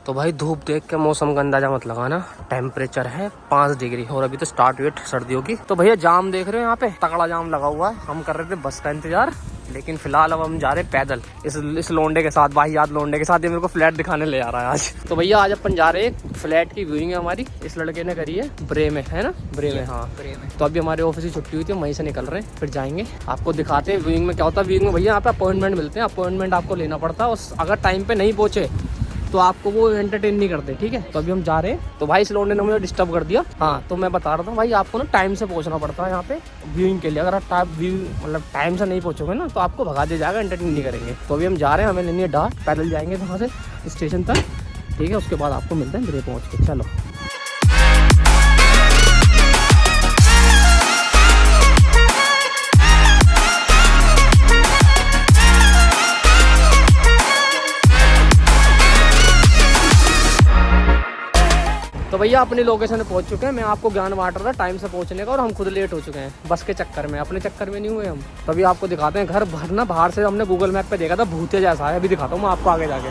तो भाई धूप देख के मौसम का अंदाजा मत लगाना। टेम्परेचर है 5 डिग्री और अभी तो स्टार्ट हुई सर्दियों की। तो भैया जाम देख रहे हो, यहाँ पे तगड़ा जाम लगा हुआ है। हम कर रहे थे बस का इंतजार, लेकिन फिलहाल अब हम जा रहे हैं पैदल इस लोंडे के साथ, भाई याद लोंडे के साथ। ये मेरे को फ्लैट दिखाने ले आ रहा है आज। तो भैया आज अपन जा रहे हैं, फ्लैट की व्यूइंग है हमारी, इस लड़के ने करी है ब्रे में, है ना? ब्रे में, हाँ ब्रे में। तो अभी हमारे ऑफिस की छुट्टी हुई थी, वहीं से निकल रहे हैं, फिर जाएंगे, आपको दिखाते हैं व्यूइंग में क्या होता है। व्यूइंग में भैया यहाँ पे अपॉइंटमेंट मिलते हैं, अपॉइंटमेंट आपको लेना पड़ता है, और अगर टाइम पे नहीं पहुंचे तो आपको वो एंटरटेन नहीं करते, ठीक है? तो अभी हम जा रहे हैं। तो भाई इस लोंडे ने मुझे डिस्टर्ब कर दिया। हाँ तो मैं बता रहा था भाई, आपको ना टाइम से पहुंचना पड़ता है यहाँ पे व्यूइंग के लिए। अगर आप मतलब टाइम से नहीं पहुंचोगे ना तो आपको भगा दिया जाएगा, एंटरटेन नहीं करेंगे। तो अभी हम जा रहे हैं, हमें लेनी है डांट, पैदल जाएंगे वहाँ से स्टेशन तक, ठीक है? उसके बाद आपको मिलते हैं मेरे पहुँच के। चलो तो भैया अपनी लोकेशन पे पहुंच चुके हैं। मैं आपको ज्ञान बांट रहा था टाइम से पहुंचने का, और हम खुद लेट हो चुके हैं बस के चक्कर में, अपने चक्कर में नहीं हुए हम। तभी आपको दिखाते हैं घर भर ना, बाहर से हमने गूगल मैप पे देखा था भूतिया जैसा है, अभी दिखाता हूँ मैं आपको आगे जाके।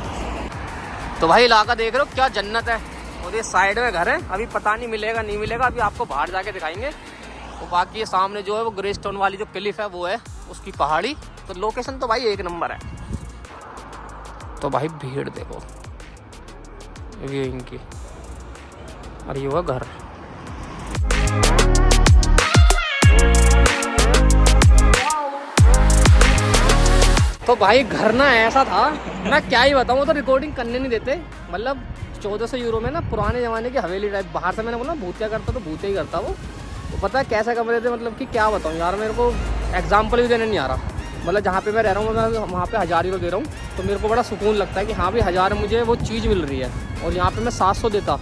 तो भाई इलाका देख रहे हो क्या जन्नत है, और ये साइड में घर है, अभी पता नहीं मिलेगा नहीं मिलेगा, अभी आपको बाहर जाके दिखाएंगे। तो बाकी ये सामने जो है वो ग्रे स्टोन वाली जो क्लिफ है वो है उसकी पहाड़ी। तो लोकेशन तो भाई एक नंबर है। तो भाई भीड़ देखो व्यूइंग की, और ये हुआ घर। तो भाई घर ना ऐसा था, मैं क्या ही बताऊँ, तो रिकॉर्डिंग करने नहीं देते। मतलब 1400 यूरो में ना पुराने ज़माने की हवेली टाइप, बाहर से मैंने बोला भूतिया करता तो भूतिया ही करता वो। तो पता है कैसा कमरे थे, मतलब कि क्या बताऊँ यार, मेरे को एग्जाम्पल भी देने नहीं आ रहा। मतलब जहाँ पे मैं रह रहा हूँ, मैं वहाँ पे 1000 यूरो दे रहा हूँ, तो मेरे को बड़ा सुकून लगता है कि हाँ भाई 1000 मुझे वो चीज़ मिल रही है, और यहाँ पे मैं 700 देता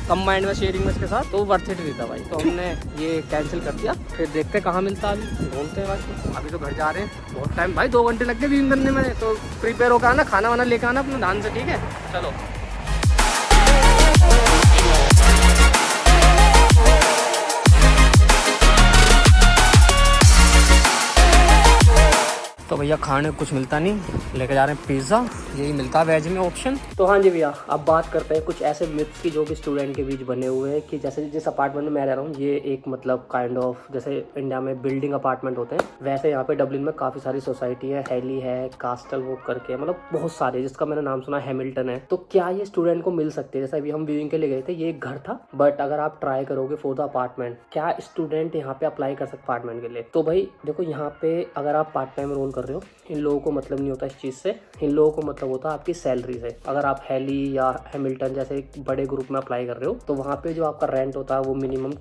कंबाइंड में, शेयरिंग में इसके साथ, तो वर्थ इट नहीं था भाई। तो हमने ये कैंसिल कर दिया, फिर देखते हैं कहाँ मिलता है, अभी ढूंढते हैं भाई। अभी तो घर जा रहे हैं, बहुत टाइम भाई, 2 घंटे लग गए व्यूइंग करने में। तो प्रिपेयर होकर आना, खाना वाना लेकर आना अपने ध्यान से, ठीक है? चलो तो भैया खाने को कुछ मिलता नहीं, लेके जा रहे हैं पिज़्ज़ा, यही मिलता है वेज में ऑप्शन। तो हाँ जी भैया, अब बात करते हैं कुछ ऐसे मिथ्स की जो कि स्टूडेंट के बीच बने हुए हैं। कि जैसे जिस अपार्टमेंट में मैं रह रहा हूँ, ये एक मतलब काइंड ऑफ जैसे इंडिया में बिल्डिंग अपार्टमेंट होते हैं, वैसे यहाँ पे डबलिन में काफ़ी सारी सोसाइटी है, हैली है, कास्टल वो करके, मतलब बहुत सारे, जिसका मैंने नाम सुना हैमिल्टन है। तो क्या ये स्टूडेंट को मिल सकते हैं? जैसे अभी हम व्यूइंग के लिए गए थे, ये एक घर था, बट अगर आप ट्राई करोगे फॉर द अपार्टमेंट, क्या स्टूडेंट यहाँ पे अप्लाई कर सकते अपार्टमेंट के लिए? तो भाई देखो, यहाँ पे अगर आप पार्ट टाइम रोल कर रहे हो, इन लोगों को मतलब नहीं होता इस चीज़ से, इन लोगों को मतलब होता है आपकी सैलरी से। अगर आप हैली या हैमिल्टन जैसे एक बड़े ग्रुप में अप्लाई कर रहे हो, तो वहाँ पे जो आपका रेंट होता है वो मिनिमम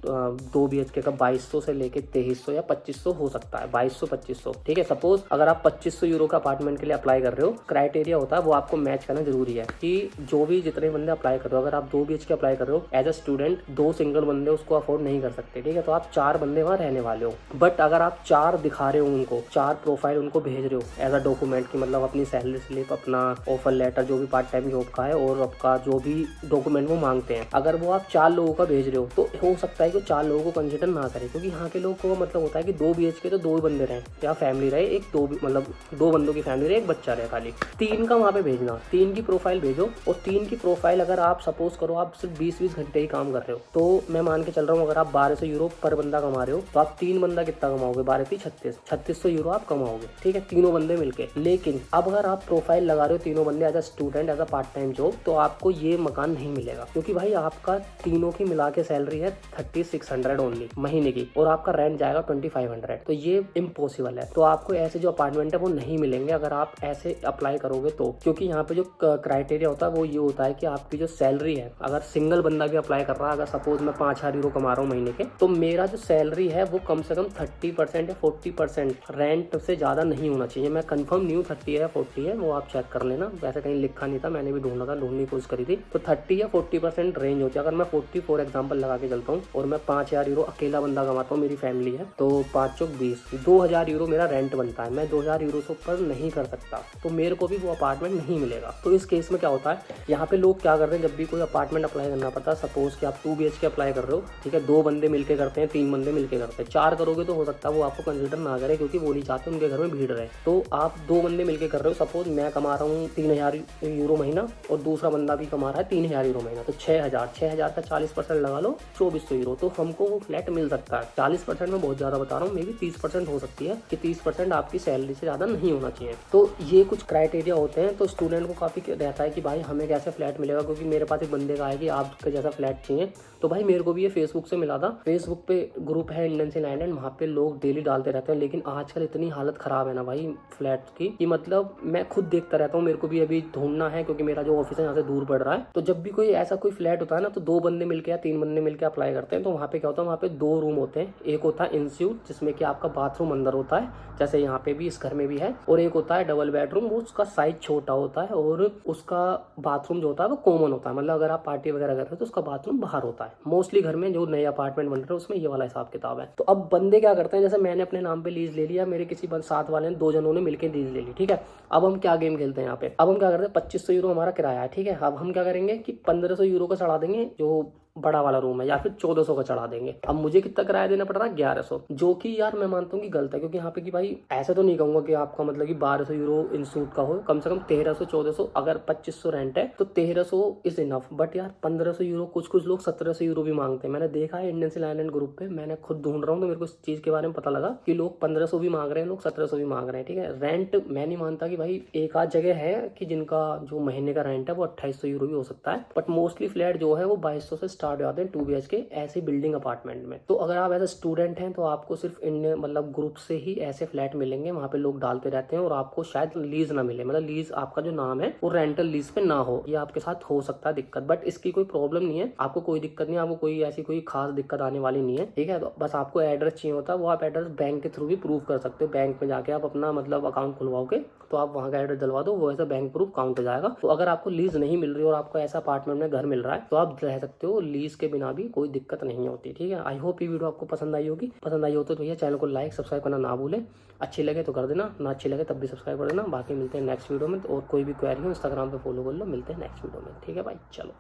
2 BHK का 2200 से लेके 2300 या 2500 हो सकता है, 2200-2500, ठीक है? सपोज अगर आप 2500 यूरो का अपार्टमेंट के लिए अप्लाई कर रहे हो, क्राइटेरिया होता है वो आपको मैच करना जरूरी है। कि जो भी जितने बंदे अप्लाई कर रहे हो, अगर आप 2 BHK अप्लाई कर रहे हो एज अ स्टूडेंट, 2 सिंगल बंदे उसको अफोर्ड नहीं कर सकते, ठीक है? तो आप 4 बंदे वहाँ रहने वाले हो। बट अगर आप 4 दिखा रहे हो उनको, 4 प्रोफाइल उनको भेज रहे हो एज अ डॉक्यूमेंट की, मतलब अपनी सैलरी स्लिप, अपना ऑफर लेटर जो भी पार्ट टाइम जॉब का है, और आपका जो भी डॉक्यूमेंट वो मांगते हैं, अगर वो आप 4 लोगों का भेज रहे हो, तो हो सकता है कि 4 लोगों को कंसिडर ना करें। क्योंकि यहाँ के लोग को मतलब होता है कि 2 BHK तो 2 बंदे रहे, या फैमिली रहे, एक 2 मतलब 2 बंदों की फैमिली रहे, एक बच्चा रहे, खाली 3 का वहाँ पे भेजना, 3 की प्रोफाइल भेजो। और 3 की प्रोफाइल अगर आप सपोज करो आप सिर्फ 20-20 घंटे ही काम कर रहे हो, तो मैं मान के चल रहा हूँ अगर आप 1200 यूरो पर बंदा कमा रहे हो, तो आप 3 बंदा कितना कमाओगे? 12-3600 यूरो आप कमाओगे, ठीक है? तीनों बंदे मिलके। लेकिन अब अगर आप प्रोफाइल लगा रहे हो तीनों बंदे as a student, as a part time job, तो आपको ये मकान नहीं मिलेगा। क्योंकि भाई आपका तीनों की मिला के सैलरी है 3600 ओनली महीने की, और आपका रेंट जाएगा 2500। तो ये इम्पॉसिबल है। तो आपको ऐसे जो अपार्टमेंट है वो नहीं मिलेंगे अगर आप ऐसे अप्लाई करोगे तो। क्योंकि यहाँ पे जो क्राइटेरिया होता है वो ये होता है कि आपकी जो सैलरी है, अगर सिंगल बंदा भी अप्लाई कर रहा है, अगर सपोज मैं 5000 यूरो कमा रहा हूँ महीने के, तो मेरा जो सैलरी है वो कम से कम 30% या 40% रेंट से ज्यादा नहीं होना चाहिए। मैं कंफर्म नहीं हूँ 30 है या 40 है, वो आप चेक कर लेना, वैसे कहीं लिखा नहीं था, मैंने भी ढूंढना था, ढूंढने की कोशिश करी थी। तो 30 या 40% रेंज होती है। अगर मैं 40 फॉर एग्जांपल लगा के चलता हूँ, और मैं 5000 यूरो अकेला बंदा कमाता हूँ, मेरी फैमिली है, तो 5 चौक 20, 2000 यूरो मेरा रेंट बनता है। मैं 2000 यूरो से ऊपर नहीं कर सकता, तो मेरे को भी वो अपार्टमेंट नहीं मिलेगा। तो इस केस में क्या होता है, यहाँ पे लोग क्या करते हैं, जब भी कोई अपार्टमेंट अप्लाई करना पड़ता है, सपोज कि आप 2 BHK अप्लाई कर रहे हो, ठीक है? 2 बंदे मिलकर करते हैं, 3 बंदे मिलकर करते हैं, 4 करोगे तो हो सकता है वो आपको कंसिडर ना करे, क्योंकि वो नहीं चाहते उनके घर में भीड़ भीड़ रहे। तो आप 2 बंदे मिलकर कर रहे हो, सपोज मैं कमा रहा हूँ 3000 यूरो महीना और दूसरा बंदा भी कमा रहा है 3000 यूरो महीना, तो 6000 का 40% लगा लो 2400 यूरो, तो हमको वो फ्लैट मिल सकता है। 40% में बहुत ज़्यादा बता रहा हूँ, मे बी 30% हो सकती है कि 30% आपकी सैलरी से ज़्यादा नहीं होना चाहिए। तो ये कुछ क्राइटेरिया होते हैं। तो स्टूडेंट को काफ़ी रहता है कि भाई हमें कैसे फ्लैट मिलेगा, क्योंकि मेरे पास एक बंदे का है कि आपके जैसा फ्लैट चाहिए। तो भाई मेरे को भी ये फेसबुक से मिला था। फेसबुक पे ग्रुप है इंडियन इन आइलैंड, वहाँ पे लोग डेली डालते रहते हैं। लेकिन आजकल इतनी हालत ख़राब है ना भाई फ्लैट की कि मतलब मैं खुद देखता रहता हूँ। मेरे को भी अभी ढूंढना है क्योंकि मेरा जो ऑफिस है यहाँ से दूर पड़ रहा है। तो जब भी कोई ऐसा कोई फ्लैट होता है ना, तो 2 बंदे मिलकर या 3 बंदे मिलकर अप्लाई करते हैं। तो वहाँ पे क्या होता है, वहाँ पे 2 रूम होते हैं। एक होता है इंस्यूट जिसमें कि आपका बाथरूम अंदर होता है, जैसे यहाँ पे भी इस घर में भी है। और एक होता है डबल बेडरूम, वो उसका साइज छोटा होता है और उसका बाथरूम जो होता है वो कॉमन होता है। मतलब अगर आप पार्टी वगैरह कर रहे हो तो उसका बाथरूम बाहर होता है। मोस्टली घर में जो नए अपार्टमेंट बन रहे हैं उसमें ये वाला हिसाब किताब है। तो अब बंदे क्या करते हैं, जैसे मैंने अपने नाम पे लीज ले लिया, मेरे किसी साथ वाले ने 2 जनों ने मिलकर लीज ले ली, ठीक है। अब हम क्या गेम खेलते हैं यहाँ पे, अब हम क्या करते हैं 2500 यूरो हमारा किराया है, ठीक है। अब हम क्या करेंगे कि 1500 यूरो का चढ़ा देंगे जो बड़ा वाला रूम है, या फिर 1400 का चढ़ा देंगे। अब मुझे कितना किराया देना पड़ रहा है 1100, जो कि यार मैं मानता हूँ कि गलत है। क्योंकि यहाँ पे कि भाई ऐसे तो नहीं कहूंगा कि आपका मतलब कि 1200 यूरो इंस्टीट्यूट का हो, कम से कम 1300 1400, अगर 2500 रेंट है तो 1300 इज इनफ। बट यार 1500 यूरो, कुछ लोग 1700 यूरो भी मांगते हैं। मैंने देखा है इंडियन आइलैंड ग्रुप पे, मैंने खुद ढूंढ रहा हूँ तो मेरे को इस चीज के बारे में पता लगा कि लोग 1500 भी मांग रहे हैं, लोग 1700 भी मांग रहे हैं, ठीक है। रेंट मैं नहीं मानता कि भाई एक आध जगह है कि जिनका जो महीने का रेंट है वो 2800 यूरो भी हो सकता है, बट मोस्टली फ्लैट जो है वो 2200 से स्टार्ट हो जाते हैं 2 BHK के ऐसे बिल्डिंग अपार्टमेंट में। तो अगर आप एज ए स्टूडेंट हैं तो आपको सिर्फ इंडियन मतलब ग्रुप से ही ऐसे फ्लैट मिलेंगे, वहाँ पे लोग डालते रहते हैं और आपको शायद लीज ना मिले, मतलब लीज आपका जो नाम है वो रेंटल लीज पे ना हो। ये आपके साथ हो सकता है दिक्कत, बट इसकी कोई प्रॉब्लम नहीं है, आपको कोई दिक्कत नहीं, आपको कोई ऐसी कोई खास दिक्कत आने वाली नहीं है, ठीक है। तो बस आपको एड्रेस चाहिए होता है, वो आप एड्रेस बैंक के थ्रू भी प्रूव कर सकते हो। बैंक में जाके आप अपना मतलब अकाउंट खुलवाओगे तो आप वहाँ का एड्रेस डलवा दो, वो ऐसा बैंक प्रूफ काउंट हो जाएगा। तो अगर आपको लीज नहीं मिल रही और आपको ऐसा अपार्टमेंट में घर मिल रहा है तो आप रह सकते हो लीज के बिना भी, कोई दिक्कत नहीं होती, ठीक है। आई होप ये वीडियो आपको पसंद आई होगी। पसंद आई हो तो भैया चैनल को लाइक सब्सक्राइब करना ना भूलें। अच्छी लगे तो कर देना, ना अच्छी लगे तब भी सब्सक्राइब कर देना। बाकी मिलते हैं नेक्स्ट वीडियो में। और कोई भी क्वेरी हो इंस्टाग्राम पे फॉलो कर लो। मिलते हैं नेक्स्ट वीडियो में, ठीक है भाई, चलो।